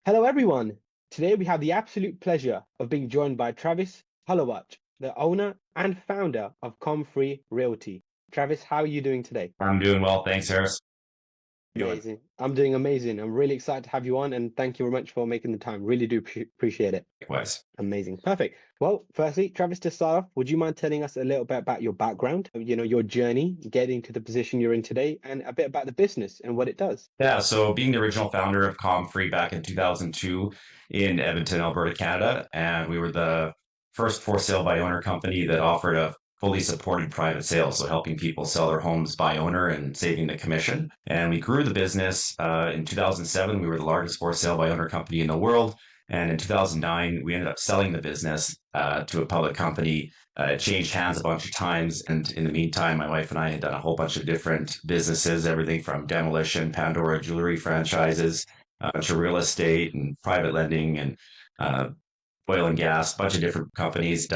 Hello, everyone. Today we have the absolute pleasure of being joined by Travis Holowach, the owner and founder of ComFree Realty. Travis, how are you doing today? I'm doing well, thanks, Harris. Doing Amazing. I'm doing amazing. I'm really excited to have you on, and thank you very much for making the time. Really do appreciate it. likewise. Amazing. Perfect. Well, firstly, Travis, to start off, would you mind telling us a little bit about your background, your journey getting to the position you're in today, and a bit about the business and what it does? Yeah, so being the original founder of ComFree back in 2002 in Edmonton, Alberta, Canada, and we were the first for sale by owner company that offered a fully supported private sale, so helping people sell their homes by owner and saving the commission. And we grew the business. In 2007, we were the largest for sale by owner company in the world. And in 2009, we ended up selling the business to a public company. It changed hands a bunch of times. And in the meantime, my wife and I had done a whole bunch of different businesses, everything from demolition, Pandora jewelry franchises, a bunch of real estate and private lending and uh, oil and gas, a bunch of different companies.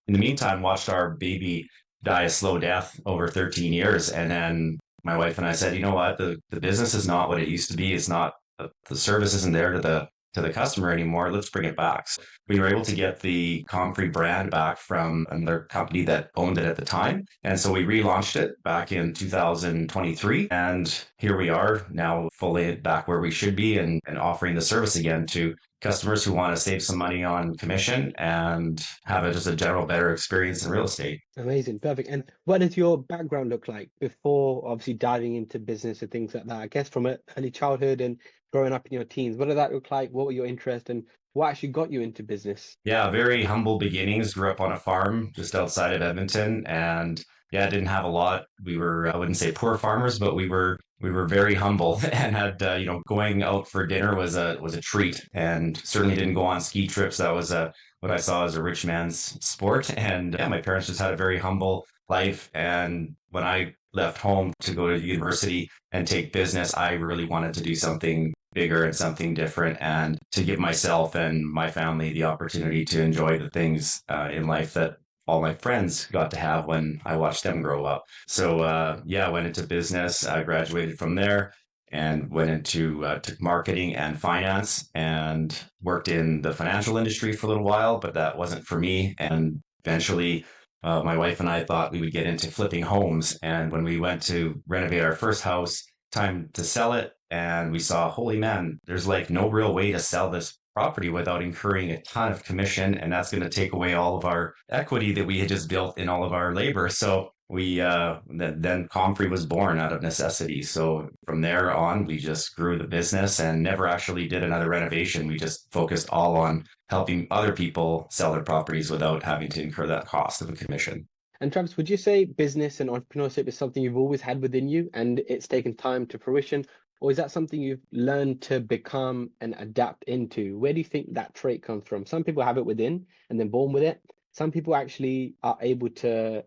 In the meantime, watched our baby die a slow death over 13 years. And then my wife and I said, you know what? The business is not what it used to be. It's not, the service isn't there to the customer anymore. Let's bring it back. So we were able to get the ComFree brand back from another company that owned it at the time. And so we relaunched it back in 2023. And here we are now fully back where we should be and offering the service again to customers who want to save some money on commission and have just a general better experience in real estate. Amazing, perfect. And what does your background look like before obviously diving into business and things like that? I guess from early childhood and growing up in your teens, what did that look like? What were your interests and what actually got you into business? Yeah, very humble beginnings. Grew up on a farm just outside of Edmonton, and yeah, didn't have a lot. We were, I wouldn't say poor farmers, but we were very humble and had going out for dinner was a treat, and certainly didn't go on ski trips. That was what I saw as a rich man's sport. And yeah, my parents just had a very humble life. And when I left home to go to university and take business, I really wanted to do something bigger and something different, and to give myself and my family the opportunity to enjoy the things in life that all my friends got to have when I watched them grow up. So yeah, I went into business. I graduated from there and went into took marketing and finance and worked in the financial industry for a little while, but that wasn't for me. And eventually, my wife and I thought we would get into flipping homes. And when we went to renovate our first house, time to sell it, and we saw, holy man, there's like no real way to sell this property without incurring a ton of commission, and that's going to take away all of our equity that we had just built in all of our labor. So we then ComFree was born out of necessity. So from there on, we just grew the business and never actually did another renovation. We just focused all on helping other people sell their properties without having to incur that cost of a commission. And Travis, would you say business and entrepreneurship is something you've always had within you and it's taken time to fruition? Or is that something you've learned to become and adapt into? Where do you think that trait comes from? Some people have it within and then born with it. Some people actually are able to,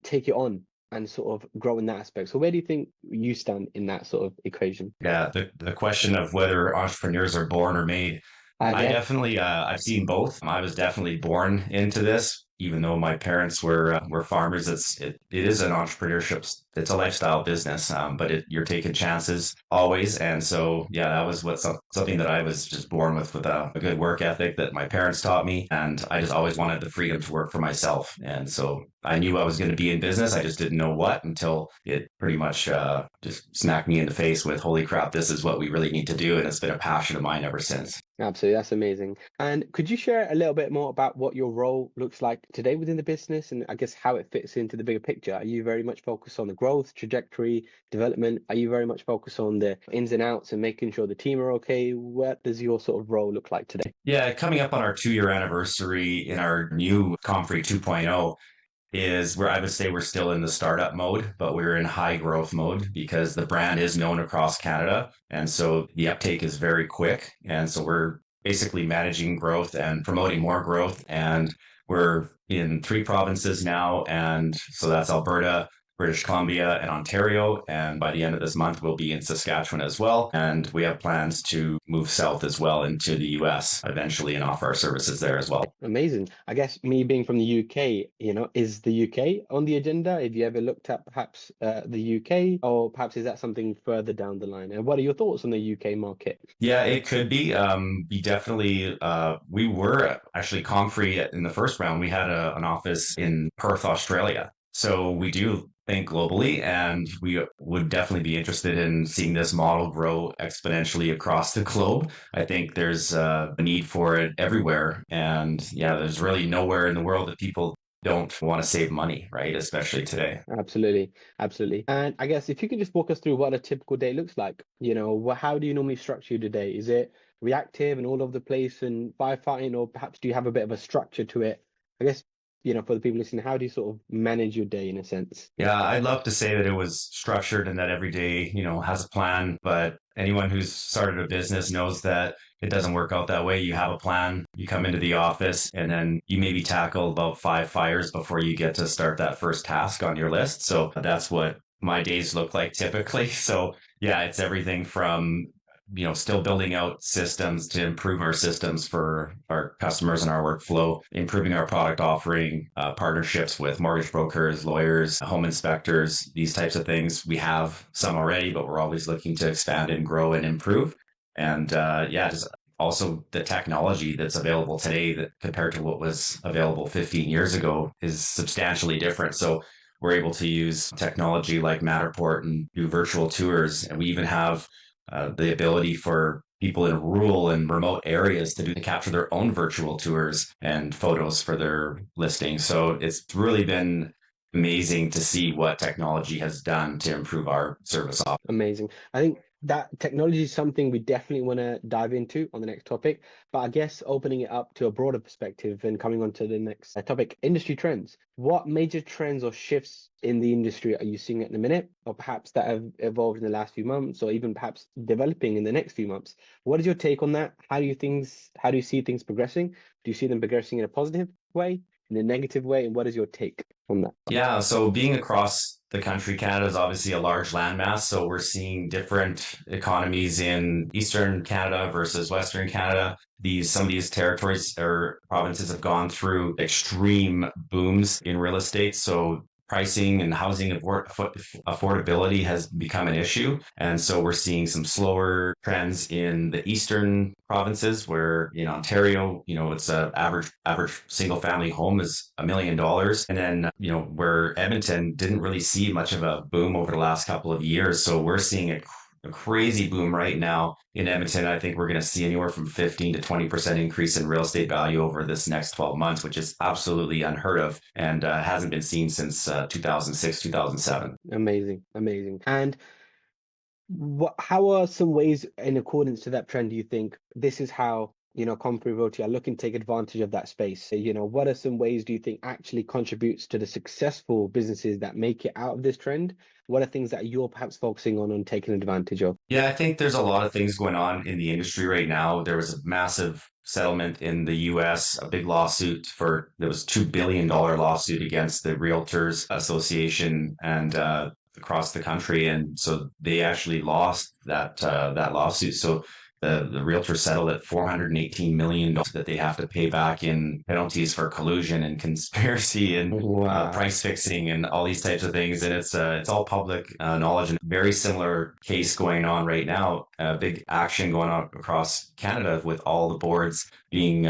take it on and sort of grow in that aspect. So where do you think you stand in that sort of equation? Yeah, the question of whether entrepreneurs are born or made, I I guess. definitely I've seen both. I was definitely born into this, even though my parents were farmers. It is an entrepreneurship. It's a lifestyle business, but you're taking chances always. And so yeah, that was something that I was just born with a good work ethic that my parents taught me, and I just always wanted the freedom to work for myself. And so I knew I was going to be in business. I just didn't know what until it pretty much just smacked me in the face with, holy crap, this is what we really need to do. And it's been a passion of mine ever since. Absolutely, that's amazing. And could you share a little bit more about what your role looks like today within the business and I guess how it fits into the bigger picture? Are you very much focused on the growth, trajectory, development? Are you very much focused on the ins and outs and making sure the team are okay? What does your sort of role look like today? Yeah, coming up on our 2 year anniversary in our new ComFree 2.0 is where I would say we're still in the startup mode, but we're in high growth mode because the brand is known across Canada. And so the uptake is very quick. And so we're basically managing growth and promoting more growth. And we're in 3 provinces now. And so that's Alberta, British Columbia, and Ontario. And by the end of this month, we'll be in Saskatchewan as well. And we have plans to move south as well into the US eventually and offer our services there as well. Amazing. I guess me being from the UK, is the UK on the agenda? Have you ever looked at perhaps the UK, or perhaps is that something further down the line? And what are your thoughts on the UK market? Yeah, it could be. We definitely, we were actually ComFree in the first round. We had an office in Perth, Australia. So we do think globally, and we would definitely be interested in seeing this model grow exponentially across the globe. I think there's a need for it everywhere. And yeah, there's really nowhere in the world that people don't want to save money, right? Especially today. Absolutely, absolutely. And I guess if you could just walk us through what a typical day looks like, how do you normally structure your day? Is it reactive and all over the place and firefighting, or perhaps do you have a bit of a structure to it? I guess, for the people listening, how do you sort of manage your day in a sense? Yeah, I'd love to say that it was structured and that every day, has a plan, but anyone who's started a business knows that it doesn't work out that way. You have a plan, you come into the office, and then you maybe tackle about 5 fires before you get to start that first task on your list. So that's what my days look like typically. So yeah, it's everything from still building out systems to improve our systems for our customers and our workflow, improving our product offering, partnerships with mortgage brokers, lawyers, home inspectors, these types of things. We have some already, but we're always looking to expand and grow and improve. And just also the technology that's available today that compared to what was available 15 years ago is substantially different. So we're able to use technology like Matterport and do virtual tours. And we even have the ability for people in rural and remote areas to capture their own virtual tours and photos for their listings. So it's really been amazing to see what technology has done to improve our service offering. Amazing. I think that technology is something we definitely want to dive into on the next topic. But I guess opening it up to a broader perspective and coming on to the next topic, industry trends. What major trends or shifts in the industry are you seeing at the minute, or perhaps that have evolved in the last few months, or even perhaps developing in the next few months? What is your take on that? How do you see things progressing? Do you see them progressing in a positive way, in a negative way? And what is your take on that? Yeah, so being across the country, Canada is obviously a large landmass. So we're seeing different economies in Eastern Canada versus Western Canada. Some of these territories or provinces have gone through extreme booms in real estate. So pricing and housing affordability has become an issue. And so we're seeing some slower trends in the eastern provinces where in Ontario, it's a average single family home is $1 million. And then, where Edmonton didn't really see much of a boom over the last couple of years. So we're seeing a crazy boom right now in Edmonton. I think we're going to see anywhere from 15 to 20% increase in real estate value over this next 12 months, which is absolutely unheard of and hasn't been seen since 2006, 2007. Amazing, amazing. And how are some ways in accordance to that trend do you think this is how ComFree Realty are looking to take advantage of that space? So, what are some ways do you think actually contributes to the successful businesses that make it out of this trend? What are things that you're perhaps focusing on taking advantage of? Yeah, I think there's a lot of things going on in the industry right now. There was a massive settlement in the US, a big lawsuit there was $2 billion lawsuit against the Realtors Association and across the country. And so they actually lost that lawsuit. So the realtors settled at $418 million that they have to pay back in penalties for collusion and conspiracy and Wow. price fixing and all these types of things. And it's all public knowledge. And very similar case going on right now. Big action going on across Canada with all the boards being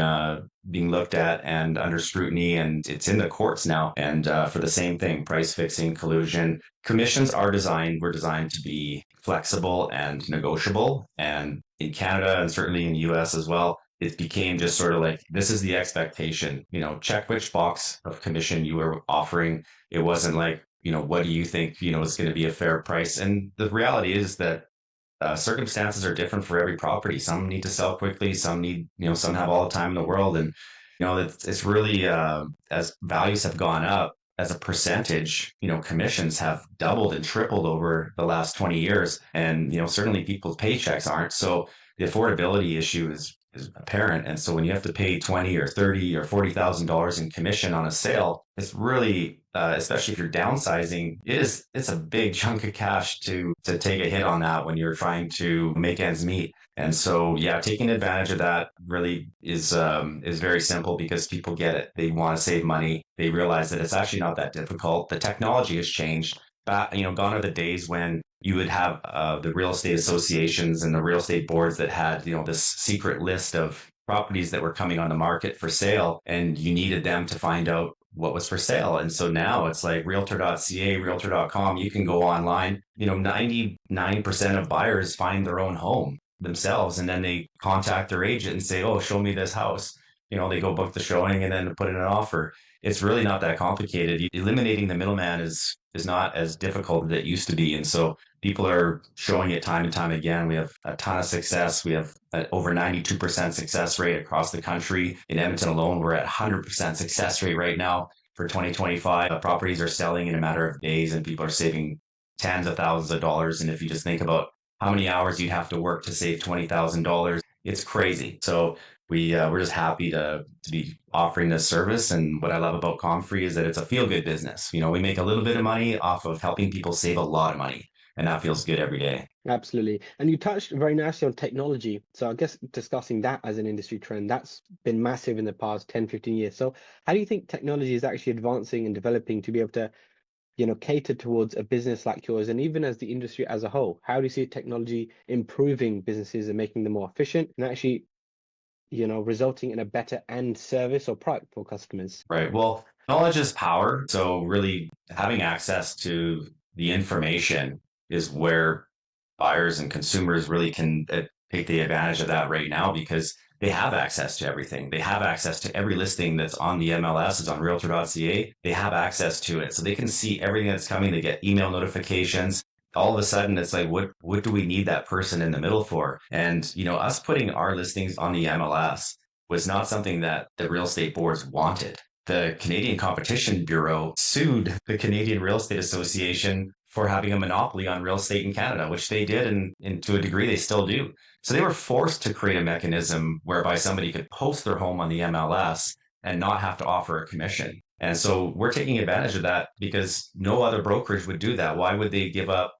looked at and under scrutiny, and it's in the courts now. And for the same thing, price fixing, collusion. Commissions were designed to be flexible and negotiable. And in Canada and certainly in the US as well, it became just sort of like, this is the expectation, check which box of commission you were offering. It wasn't like, what do you think, is going to be a fair price? And the reality is that circumstances are different for every property. Some need to sell quickly. Some need, some have all the time in the world. And, it's really, as values have gone up as a percentage, commissions have doubled and tripled over the last 20 years. And, certainly people's paychecks aren't. So the affordability issue is is apparent. And so when you have to pay 20 or 30 or $40,000 in commission on a sale, it's really, especially if you're downsizing, it's a big chunk of cash to take a hit on that when you're trying to make ends meet. And so, yeah, taking advantage of that really is very simple because people get it. They want to save money. They realize that it's actually not that difficult. The technology has changed. Gone are the days when you would have the real estate associations and the real estate boards that had, this secret list of properties that were coming on the market for sale, and you needed them to find out what was for sale. And so now it's like realtor.ca, realtor.com. You can go online. 99% of buyers find their own home themselves, and then they contact their agent and say, "Oh, show me this house." They go book the showing and then put in an offer. It's really not that complicated. Eliminating the middleman is not as difficult as it used to be. And so people are showing it time and time again. We have a ton of success. We have over 92% success rate across the country. In Edmonton alone, we're at 100% success rate right now for 2025. Properties are selling in a matter of days and people are saving tens of thousands of dollars. And if you just think about how many hours you'd have to work to save $20,000, it's crazy. So we're just happy to be offering this service. And what I love about ComFree is that it's a feel good business. We make a little bit of money off of helping people save a lot of money. And that feels good every day. Absolutely. And you touched very nicely on technology. So I guess discussing that as an industry trend, that's been massive in the past 10, 15 years. So how do you think technology is actually advancing and developing to be able to, cater towards a business like yours and even as the industry as a whole? How do you see technology improving businesses and making them more efficient and actually, resulting in a better end service or product for customers? Right. Well, knowledge is power. So really having access to the information is where buyers and consumers really can take the advantage of that right now because they have access to everything. They have access to every listing that's on the MLS, it's on realtor.ca. They have access to it. So they can see everything that's coming. They get email notifications. All of a sudden it's like, what do we need that person in the middle for? And, us putting our listings on the MLS was not something that the real estate boards wanted. The Canadian Competition Bureau sued the Canadian Real Estate Association for having a monopoly on real estate in Canada, which they did, and to a degree they still do. So they were forced to create a mechanism whereby somebody could post their home on the MLS and not have to offer a commission. And so we're taking advantage of that because no other brokerage would do that. Why would they give up,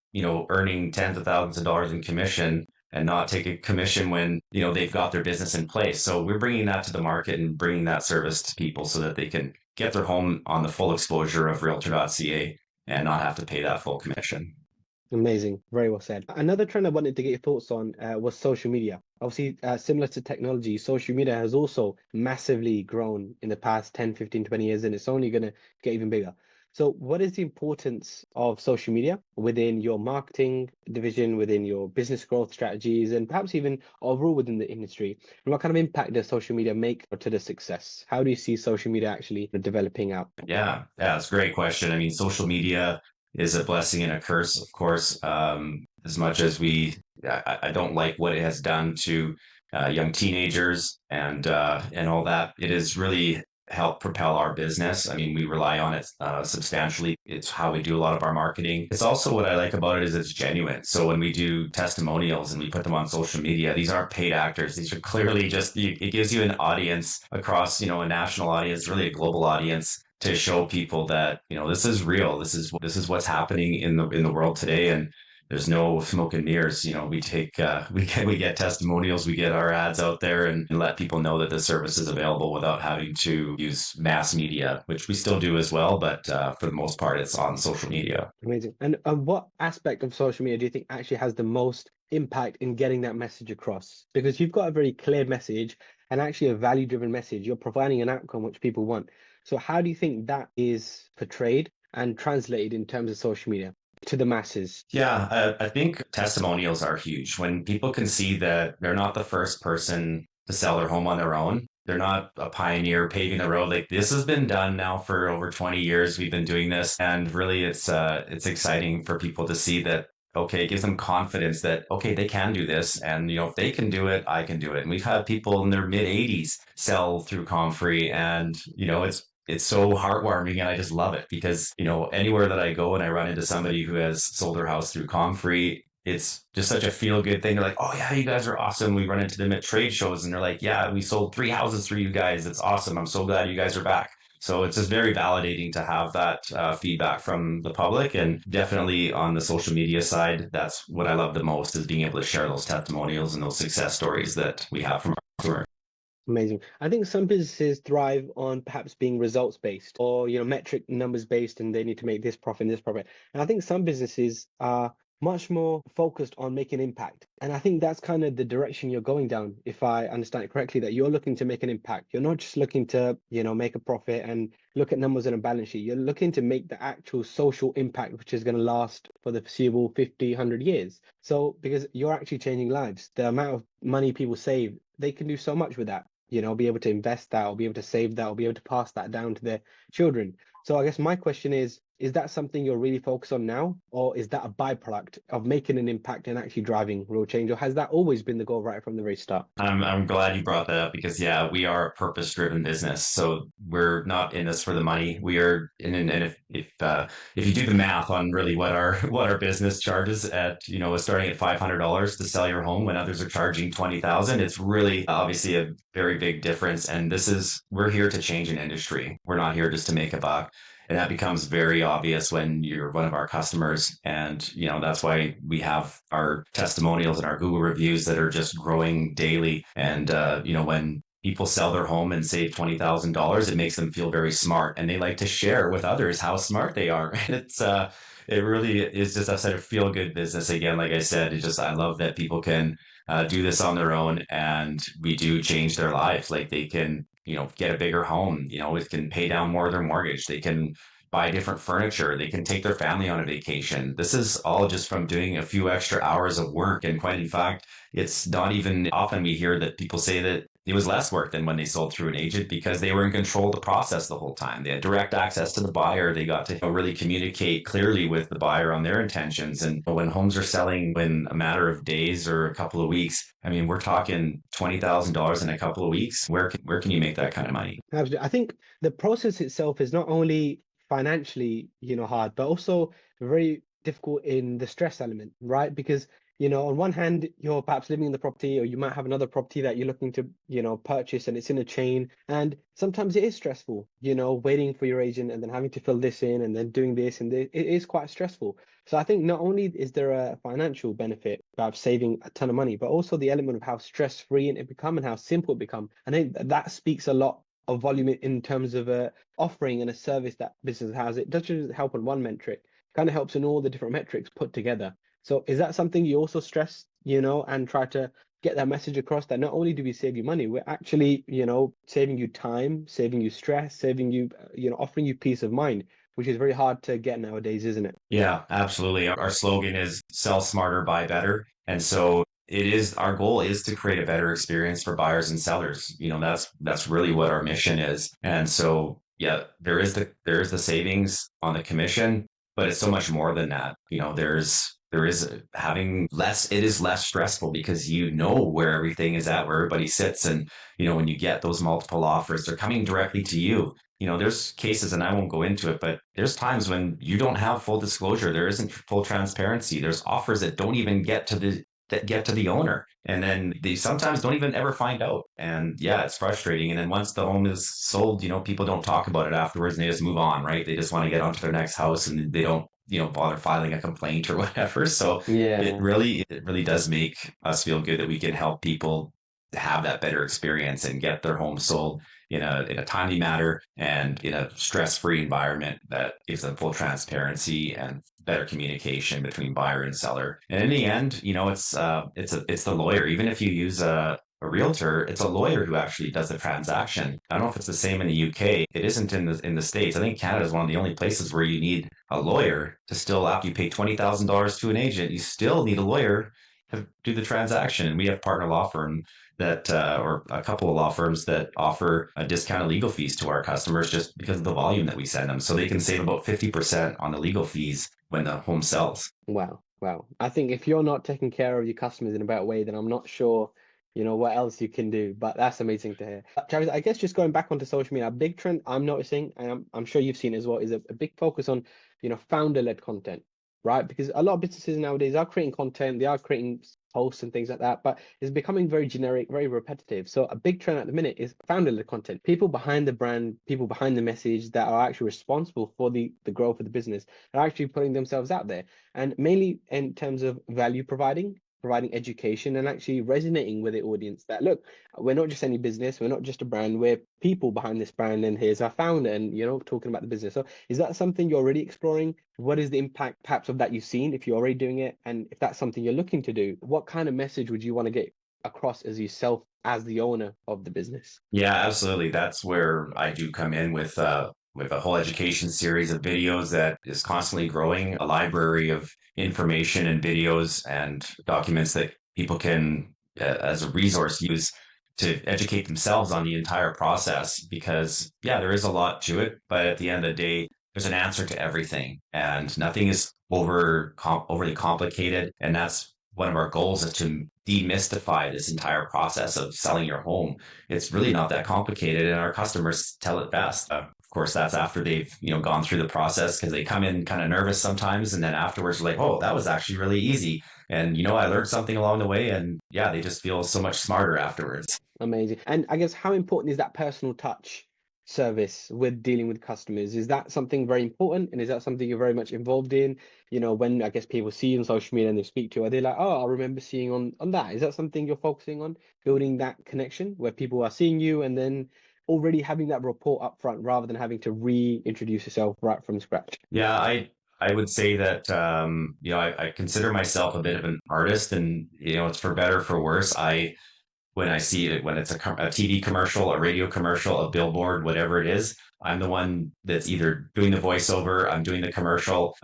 earning tens of thousands of dollars in commission and not take a commission when, they've got their business in place? So we're bringing that to the market and bringing that service to people so that they can get their home on the full exposure of realtor.ca and not have to pay that full commission. Amazing. Very well said. Another trend I wanted to get your thoughts on was social media. Obviously, similar to technology, social media has also massively grown in the past 10, 15, 20 years, and it's only going to get even bigger. So what is the importance of social media within your marketing division, within your business growth strategies, and perhaps even overall within the industry? And what kind of impact does social media make to the success? How do you see social media actually developing out? Yeah, it's a great question. I mean, social media is a blessing and a curse, of course. As much as I don't like what it has done to young teenagers and all that. It has really helped propel our business. I mean, we rely on it substantially. It's how we do a lot of our marketing. It's also what I like about it is it's genuine. So when we do testimonials and we put them on social media, these aren't paid actors. These are clearly it gives you an audience across, a national audience, really a global audience, to show people that, this is real. This is what's happening in the world today. And there's no smoke and mirrors. We get testimonials, we get our ads out there and let people know that the service is available without having to use mass media, which we still do as well. But for the most part, it's on social media. Amazing. And what aspect of social media do you think actually has the most impact in getting that message across? Because you've got a very clear message and actually a value-driven message. You're providing an outcome which people want. So how do you think that is portrayed and translated in terms of social media to the masses? Yeah, I think testimonials are huge. When people can see that they're not the first person to sell their home on their own, they're not a pioneer paving the road. Like, this has been done now for over 20 years. We've been doing this, and really it's exciting for people to see that. Okay, it gives them confidence that, okay, they can do this. And, if they can do it, I can do it. And we've had people in their mid 80s sell through ComFree, and, it's so heartwarming, and I just love it because, anywhere that I go and I run into somebody who has sold their house through ComFree, it's just such a feel good thing. They're like, oh yeah, you guys are awesome. We run into them at trade shows and they're like, yeah, we sold 3 houses for you guys. It's awesome. I'm so glad you guys are back. So it's just very validating to have that feedback from the public, and definitely on the social media side, that's what I love the most is being able to share those testimonials and those success stories that we have from our customers. Amazing. I think some businesses thrive on perhaps being results based or, metric numbers based, and they need to make this profit and this profit. And I think some businesses are much more focused on making impact. And I think that's kind of the direction you're going down, if I understand it correctly, that you're looking to make an impact. You're not just looking to, make a profit and look at numbers on a balance sheet. You're looking to make the actual social impact, which is going to last for the foreseeable 50, 100 years. So, because you're actually changing lives, the amount of money people save, they can do so much with that, be able to invest that or be able to save that or be able to pass that down to their children. So I guess my question is that something you're really focused on now, or is that a byproduct of making an impact and actually driving real change, or has that always been the goal right from the very start? I'm glad you brought that up because yeah, we are a purpose driven business. So we're not in this for the money. We are in, and if you do the math on really what our what our business charges at, starting at $500 to sell your home when others are charging 20,000, it's really obviously a very big difference. And we're here to change an industry. We're not here just to make a buck. And that becomes very obvious when you're one of our customers. And, that's why we have our testimonials and our Google reviews that are just growing daily. And, when people sell their home and save $20,000, it makes them feel very smart. And they like to share with others how smart they are. And it really is just a sort of feel good business. Again, like I said, I love that people can do this on their own and we do change their lives. Like they can, get a bigger home, it can pay down more of their mortgage. They can buy different furniture. They can take their family on a vacation. This is all just from doing a few extra hours of work. And quite in fact, it's not even often we hear that people say that it was less work than when they sold through an agent because they were in control of the process the whole time. They had direct access to the buyer. They got to really communicate clearly with the buyer on their intentions. And when homes are selling in a matter of days or a couple of weeks, I mean, we're talking $20,000 in a couple of weeks. Where can you make that kind of money? Absolutely. I think the process itself is not only financially, hard, but also very difficult in the stress element, right? Because, on one hand, you're perhaps living in the property, or you might have another property that you're looking to, purchase, and it's in a chain. And sometimes it is stressful, waiting for your agent and then having to fill this in and then doing this. And it is quite stressful. So I think not only is there a financial benefit of saving a ton of money, but also the element of how stress-free it become and how simple it become. I think that speaks a lot of volume in terms of offering and a service that business has. It doesn't help on one metric, kind of helps in all the different metrics put together. So is that something you also stress, and try to get that message across, that not only do we save you money, we're actually, saving you time, saving you stress, saving you, offering you peace of mind, which is very hard to get nowadays, isn't it? Yeah, absolutely. Our slogan is sell smarter, buy better. And so our goal is to create a better experience for buyers and sellers. That's really what our mission is. And so, yeah, there is the savings on the commission, but it's so much more than that. There is having less, it is less stressful because you know where everything is at, where everybody sits. And, when you get those multiple offers, they're coming directly to you. There's cases, and I won't go into it, but there's times when you don't have full disclosure. There isn't full transparency. There's offers that don't even get to the owner. And then they sometimes don't even ever find out. And yeah, it's frustrating. And then once the home is sold, people don't talk about it afterwards and they just move on, right? They just want to get onto their next house and they don't, bother filing a complaint or whatever. So it Yeah. really does make us feel good that we can help people have that better experience and get their home sold in a timely manner and in a stress-free environment that gives them full transparency and better communication between buyer and seller. And in the end, it's the lawyer. Even if you use a realtor, it's a lawyer who actually does the transaction. I don't know if it's the same in the UK. It isn't in the States. I think Canada is one of the only places where you need a lawyer to still, after you pay $20,000 to an agent, you still need a lawyer to do the transaction. And we have partner law firm or a couple of law firms that offer a discounted legal fees to our customers just because of the volume that we send them. So they can save about 50% on the legal fees when the home sells. Wow. Wow. I think if you're not taking care of your customers in a better way, then I'm not sure, what else you can do. But that's amazing to hear. Travis, I guess just going back onto social media, a big trend I'm noticing, and I'm sure you've seen as well, is a big founder-led content. right? Because a lot of businesses nowadays are creating content, they are creating posts and things like that, but it's becoming very generic, very repetitive. So a big trend at the minute is founder-led content. People behind the brand, people behind the message that are actually responsible for the growth of the business are actually putting themselves out there. And mainly in terms of value providing education and actually resonating with the audience that look, we're not just any business, we're not just a brand, we're people behind this brand, and here's our founder, and talking about the business. So is that something you're already exploring? What is the impact perhaps of that you've seen if you're already doing it? And if that's something you're looking to do, what kind of message would you want to get across as yourself as the owner of the business? Yeah, absolutely. That's where I do come in with a whole education series of videos that is constantly growing, a library of information and videos and documents that people can, as a resource, use to educate themselves on the entire process. Because yeah, there is a lot to it, but at the end of the day, there's an answer to everything, and nothing is overly complicated. And that's one of our goals, is to demystify this entire process of selling your home. It's really not that complicated, and our customers tell it best. Of course, that's after they've gone through the process, because they come in kind of nervous sometimes, and then afterwards they're like, "Oh, that was actually really easy," and I learned something along the way, and yeah, they just feel so much smarter afterwards. Amazing. And I guess how important is that personal touch service with dealing with customers? Is that something very important? And is that something you're very much involved in? When I guess people see you on social media and they speak to you, are they like, oh, I remember seeing on that? Is that something you're focusing on, building that connection where people are seeing you and then already having that rapport up front rather than having to reintroduce yourself right from scratch? Yeah, I would say that I consider myself a bit of an artist, and it's for better or for worse. I When I see it, when it's a TV commercial, a radio commercial, a billboard, whatever it is, I'm the one that's either doing the voiceover, I'm doing the commercial,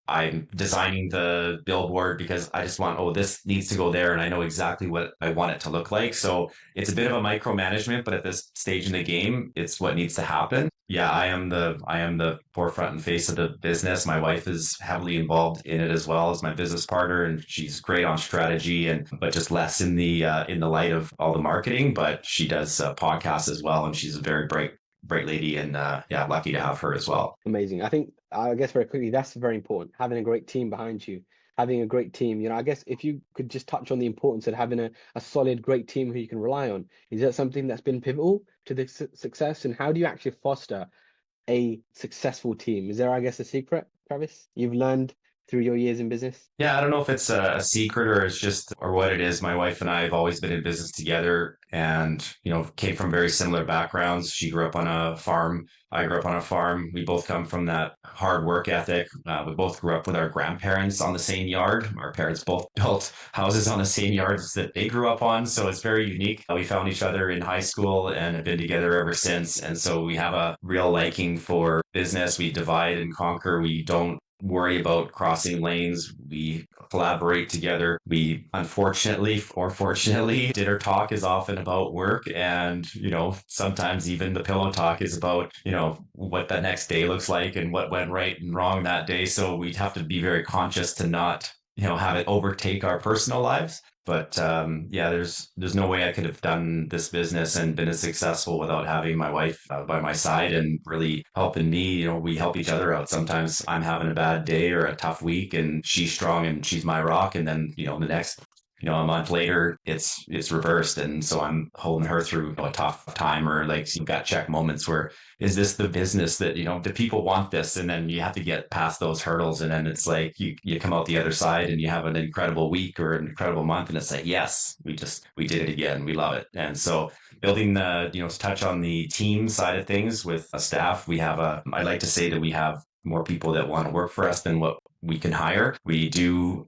I'm designing the billboard, because I just want, oh, this needs to go there, and I know exactly what I want it to look like. So it's a bit of a micromanagement, but at this stage in the game, it's what needs to happen. Yeah, I am the forefront and face of the business. My wife is heavily involved in it as well as my business partner, and she's great on strategy, and but just less in the light of all the marketing. But she does podcasts as well, and she's a very bright lady, and yeah, lucky to have her as well. Amazing. I guess very quickly, that's very important. Having a great team behind you, having a great team. I guess if you could just touch on the importance of having a solid, great team who you can rely on, is that something that's been pivotal to the success? And how do you actually foster a successful team? Is there, I guess, a secret, Travis, you've learned through your years in business? Yeah, I don't know if it's a secret or it's just or what it is. My wife and I have always been in business together, and came from very similar backgrounds. She grew up on a farm. I grew up on a farm. We both come from that hard work ethic. We both grew up with our grandparents on the same yard. Our parents both built houses on the same yards that they grew up on, so it's very unique. We found each other in high school and have been together ever since. And so we have a real liking for business. We divide and conquer. We don't worry about crossing lanes. We collaborate together. We unfortunately or fortunately, dinner talk is often about work, and sometimes even the pillow talk is about what the next day looks like and what went right and wrong that day. So we have to be very conscious to not have it overtake our personal lives. But yeah, there's no way I could have done this business and been as successful without having my wife by my side and really helping me. We help each other out. Sometimes I'm having a bad day or a tough week, and she's strong and she's my rock. And then the next a month later, it's reversed, and so I'm holding her through a tough time, or like you got check moments where, is this the business that do people want this? And then you have to get past those hurdles, and then it's like you come out the other side and you have an incredible week or an incredible month, and it's like, yes, we did it again, we love it. And so building the to touch on the team side of things with a staff, I like to say that we have more people that want to work for us than what we can hire. We do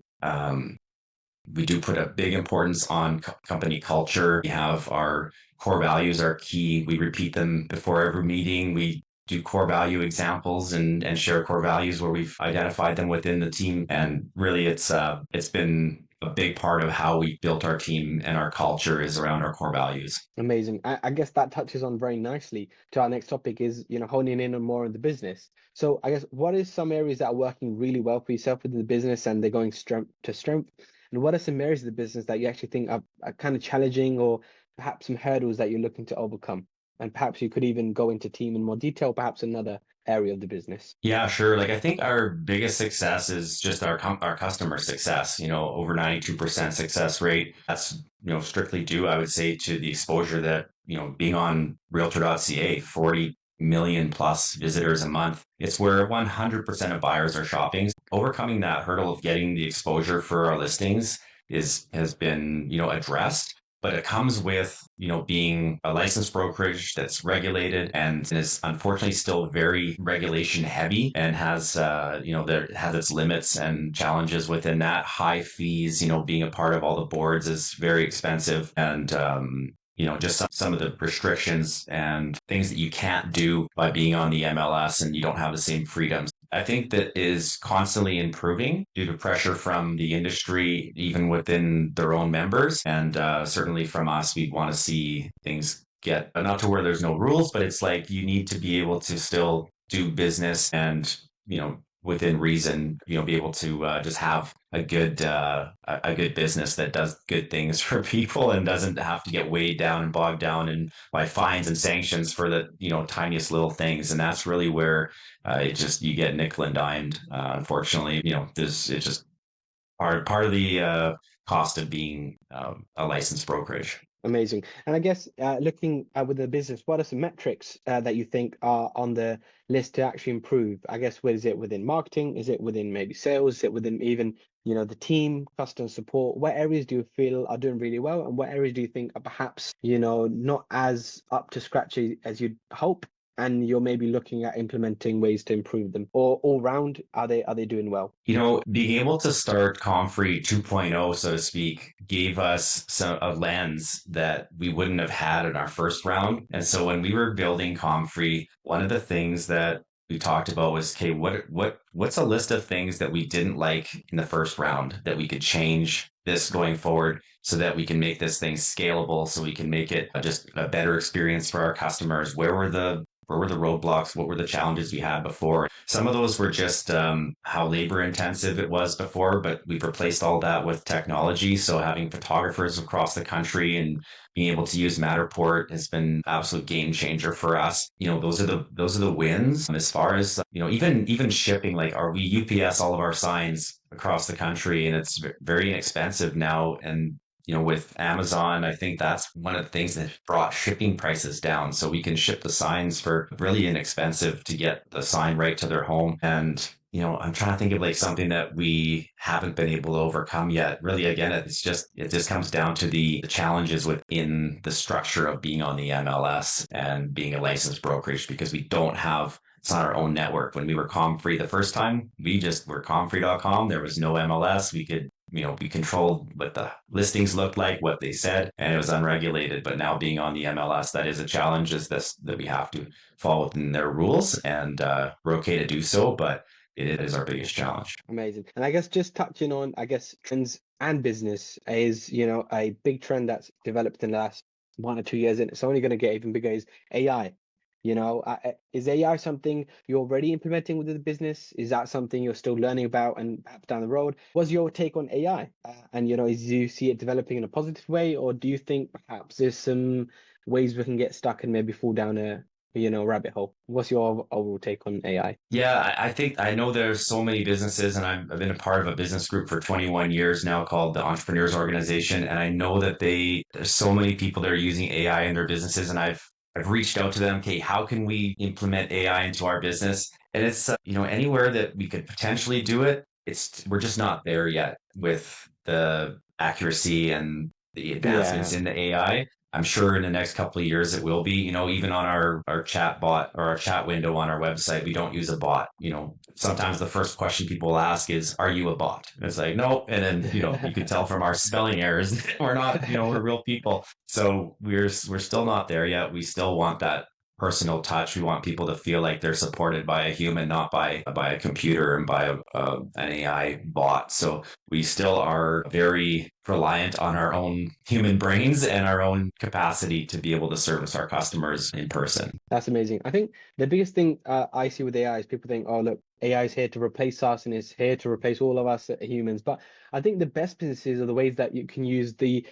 put a big importance on company culture. We have our core values are key. We repeat them before every meeting. We do core value examples and share core values where we've identified them within the team. And really, it's been a big part of how we built our team, and our culture is around our core values. Amazing. I guess that touches on very nicely to our next topic is, honing in on more of the business. So I guess what is some areas that are working really well for yourself within the business and they're going strength to strength? And what are some areas of the business that you actually think are kind of challenging, or perhaps some hurdles that you're looking to overcome? And perhaps you could even go into team in more detail, perhaps another area of the business? Yeah, sure. Like I think our biggest success is just our customer success. Over 92% success rate. That's strictly due, I would say, to the exposure that being on Realtor.ca, 40 million plus visitors a month. It's where 100% of buyers are shopping. Overcoming that hurdle of getting the exposure for our listings has been addressed. But it comes with, being a licensed brokerage that's regulated and is unfortunately still very regulation heavy and has, there has its limits and challenges within that. High fees, being a part of all the boards is very expensive. And, just some of the restrictions and things that you can't do by being on the MLS, and you don't have the same freedoms. I think that is constantly improving due to pressure from the industry, even within their own members. And certainly from us, we want to see things get not to where there's no rules, but it's like you need to be able to still do business and, within reason, be able to just have a good business that does good things for people and doesn't have to get weighed down and bogged down and by fines and sanctions for the tiniest little things. And that's really where you get nickel and dimed. Unfortunately, it's just part of the cost of being a licensed brokerage. Amazing. And I guess looking at with the business, what are some metrics that you think are on the list to actually improve? I guess, where is it within marketing? Is it within maybe sales? Is it within even, the team, customer support? What areas do you feel are doing really well? And what areas do you think are perhaps, not as up to scratch as you'd hope? And you're maybe looking at implementing ways to improve them, or all round, are they doing well? Being able to start ComFree 2.0, so to speak, gave us a lens that we wouldn't have had in our first round. And so when we were building ComFree, one of the things that we talked about was, okay, what's a list of things that we didn't like in the first round that we could change this going forward so that we can make this thing scalable, so we can make it just a better experience for our customers? Where were the roadblocks? What were the challenges we had before? Some of those were just how labor intensive it was before, but we've replaced all that with technology. So having photographers across the country and being able to use Matterport has been absolute game changer for us. Those are the wins. As far as even shipping, like we UPS all of our signs across the country, and it's very inexpensive now. And with Amazon, I think that's one of the things that brought shipping prices down. So we can ship the signs for really inexpensive to get the sign right to their home. And, I'm trying to think of like something that we haven't been able to overcome yet. Really, again, it just comes down to the challenges within the structure of being on the MLS and being a licensed brokerage, because it's not our own network. When we were ComFree the first time, we just were comfree.com. There was no MLS. We controlled what the listings looked like, what they said, and it was unregulated. But now being on the MLS, that is a challenge, is that we have to fall within their rules, and we're okay to do so, but it is our biggest challenge. Amazing. And I guess just touching on, trends and business is, a big trend that's developed in the last 1 or 2 years, and it's only going to get even bigger, is AI. Is AI something you're already implementing within the business? Is that something you're still learning about and perhaps down the road? What's your take on AI? And, do you see it developing in a positive way, or do you think perhaps there's some ways we can get stuck and maybe fall down a rabbit hole? What's your overall take on AI? Yeah, I think I know there's so many businesses, and I've been a part of a business group for 21 years now called the Entrepreneurs Organization. And I know that there's so many people that are using AI in their businesses, and I've reached out to them. Okay, how can we implement AI into our business? And it's anywhere that we could potentially do it. We're just not there yet with the accuracy and the advancements Yeah. in the AI. I'm sure in the next couple of years it will be. Even on our chat bot or our chat window on our website, we don't use a bot. Sometimes the first question people ask is, "Are you a bot?" And it's like, no. And then you can tell from our spelling errors we're not. We're real people. So we're still not there yet. We still want that personal touch. We want people to feel like they're supported by a human, not by a computer and by an AI bot. So we still are very reliant on our own human brains and our own capacity to be able to service our customers in person. That's amazing. I think the biggest thing I see with AI is people think, oh, look, AI is here to replace us and it's here to replace all of us humans. But I think the best businesses are the ways that you can use the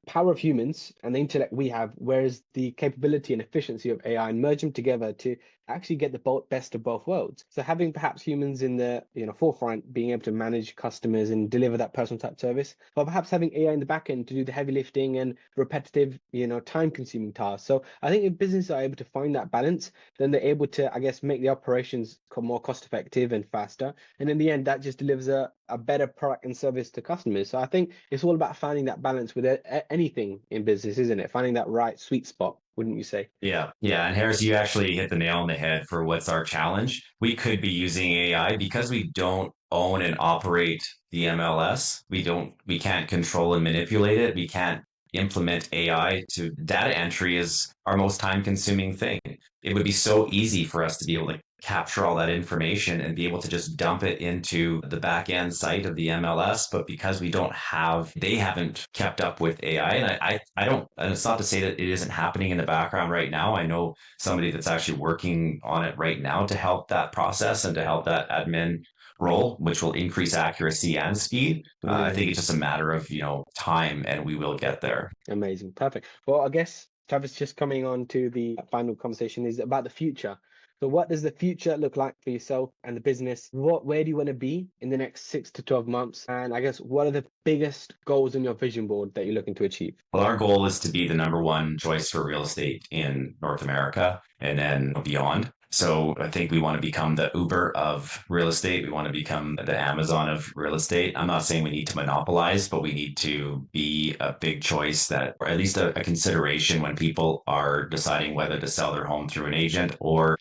power of humans and the intellect we have, whereas the capability and efficiency of AI, and merge them together to actually get the best of both worlds. So having perhaps humans in the forefront, being able to manage customers and deliver that personal type service, but perhaps having AI in the back end to do the heavy lifting and repetitive, time consuming tasks. So I think if businesses are able to find that balance, then they're able to, I guess, make the operations more cost effective and faster. And in the end, that just delivers a better product and service to customers. So I think it's all about finding that balance with anything in business, isn't it? Finding that right sweet spot, wouldn't you say? Yeah. Yeah. And Harris, you actually hit the nail on the head for what's our challenge. We could be using AI because we don't own and operate the MLS. We can't control and manipulate it. We can't implement AI to data entry is our most time consuming thing. It would be so easy for us to be able to capture all that information and be able to just dump it into the back end site of the MLS. But because they haven't kept up with AI. And I don't, and it's not to say that it isn't happening in the background right now. I know somebody that's actually working on it right now to help that process and to help that admin role, which will increase accuracy and speed. I think it's just a matter of, time, and we will get there. Amazing. Perfect. Well, I guess, Travis, just coming on to the final conversation is about the future. So what does the future look like for yourself and the business? Where do you want to be in the next 6 to 12 months? And I guess, what are the biggest goals on your vision board that you're looking to achieve? Well, our goal is to be the number one choice for real estate in North America and then beyond. So I think we want to become the Uber of real estate. We want to become the Amazon of real estate. I'm not saying we need to monopolize, but we need to be a big choice that, or at least a consideration when people are deciding whether to sell their home through an agent or,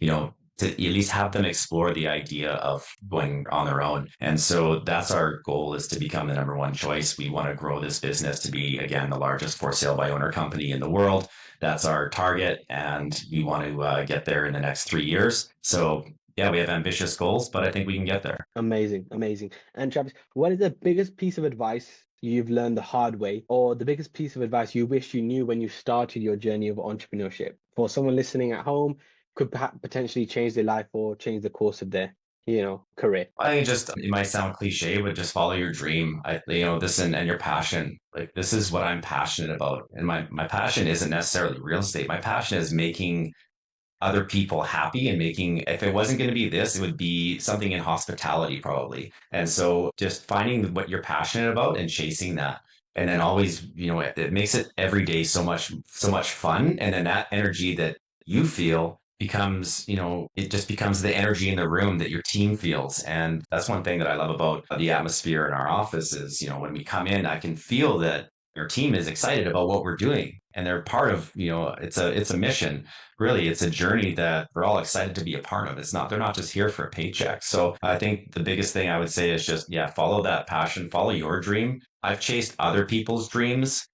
to at least have them explore the idea of going on their own. And so that's our goal, is to become the number one choice. We want to grow this business to be, again, the largest for sale by owner company in the world. That's our target. And we want to get there in the next 3 years. So yeah, we have ambitious goals, but I think we can get there. Amazing. Amazing. And Travis, what is the biggest piece of advice you've learned the hard way, or the biggest piece of advice you wish you knew when you started your journey of entrepreneurship? For someone listening at home, could perhaps potentially change their life or change the course of their, career. I think it might sound cliche, but just follow your dream. This and your passion. Like, this is what I'm passionate about. And my passion isn't necessarily real estate. My passion is making other people happy and if it wasn't going to be this, it would be something in hospitality probably. And so just finding what you're passionate about and chasing that. And then always, it makes it every day so much fun. And then that energy that you feel becomes, it just becomes the energy in the room that your team feels. And that's one thing that I love about the atmosphere in our office is, when we come in, I can feel that your team is excited about what we're doing, and they're part of, it's a mission. Really, it's a journey that we're all excited to be a part of. They're not just here for a paycheck. So I think the biggest thing I would say is just, follow that passion, follow your dream. I've chased other people's dreams,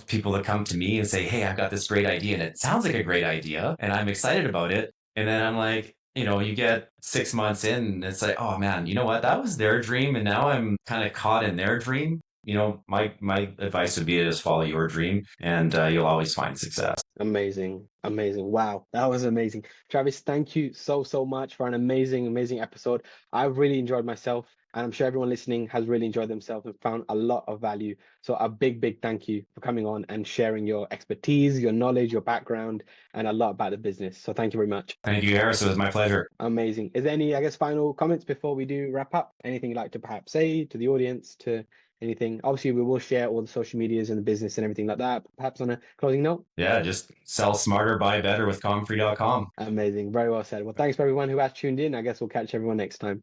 people that come to me and say, hey, I've got this great idea and it sounds like a great idea and I'm excited about it. And then I'm like, you get 6 months in and it's like, oh man, you know what? That was their dream. And now I'm kind of caught in their dream. My advice would be to just follow your dream, and you'll always find success. Amazing. Amazing. Wow. That was amazing. Travis, thank you so much for an amazing episode. I've really enjoyed myself, and I'm sure everyone listening has really enjoyed themselves and found a lot of value. So a big thank you for coming on and sharing your expertise, your knowledge, your background, and a lot about the business. So thank you very much. Thank you, Harris. It was my pleasure. Amazing. Is there any, I guess, final comments before we do wrap up? Anything you'd like to perhaps say to the audience, to anything? Obviously, we will share all the social medias and the business and everything like that. Perhaps on a closing note? Yeah, just sell smarter, buy better with ComFree.com. Amazing. Very well said. Well, thanks for everyone who has tuned in. I guess we'll catch everyone next time.